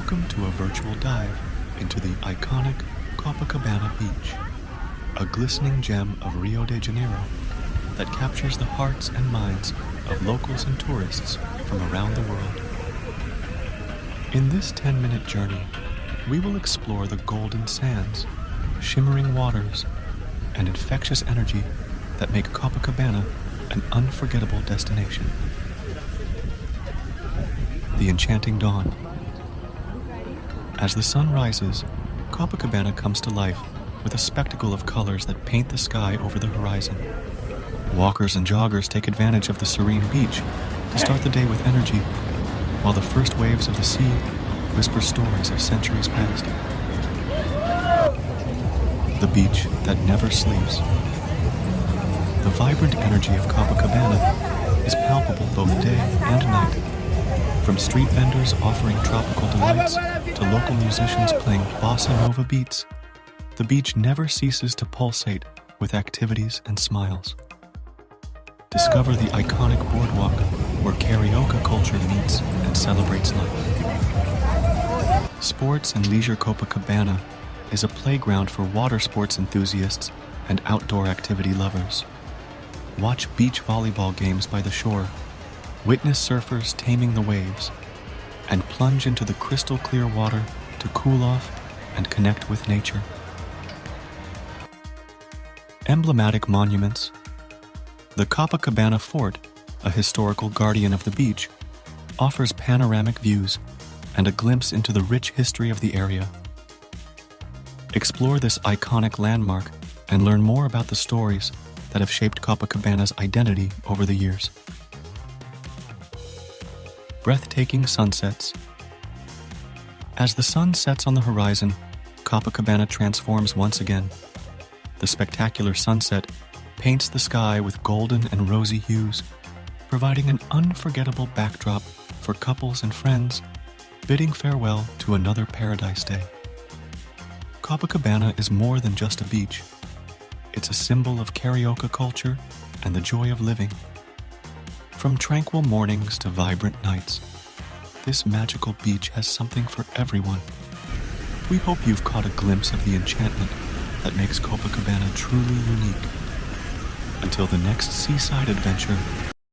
Welcome to a virtual dive into the iconic Copacabana Beach, a glistening gem of Rio de Janeiro that captures the hearts and minds of locals and tourists from around the world. In this 10-minute journey, we will explore the golden sands, shimmering waters, and infectious energy that make Copacabana an unforgettable destination. The Enchanting Dawn. As the sun rises, Copacabana comes to life with a spectacle of colors that paint the sky over the horizon. Walkers and joggers take advantage of the serene beach to start the day with energy, while the first waves of the sea whisper stories of centuries past. The beach that never sleeps. The vibrant energy of Copacabana is palpable both day and night. From street vendors offering tropical delights to local musicians playing bossa nova beats, the beach never ceases to pulsate with activities and smiles. Discover the iconic boardwalk where Carioca culture meets and celebrates life. Sports and Leisure Copacabana is a playground for water sports enthusiasts and outdoor activity lovers. Watch beach volleyball games by the shore, witness surfers taming the waves, and plunge into the crystal clear water to cool off and connect with nature. Emblematic monuments. The Copacabana Fort, a historical guardian of the beach, offers panoramic views and a glimpse into the rich history of the area. Explore this iconic landmark and learn more about the stories that have shaped Copacabana's identity over the years. Breathtaking sunsets. As the sun sets on the horizon, Copacabana transforms once again. The spectacular sunset paints the sky with golden and rosy hues, providing an unforgettable backdrop for couples and friends bidding farewell to another paradise day. Copacabana is more than just a beach. It's a symbol of Carioca culture and the joy of living. From tranquil mornings to vibrant nights, this magical beach has something for everyone. We hope you've caught a glimpse of the enchantment that makes Copacabana truly unique. Until the next seaside adventure,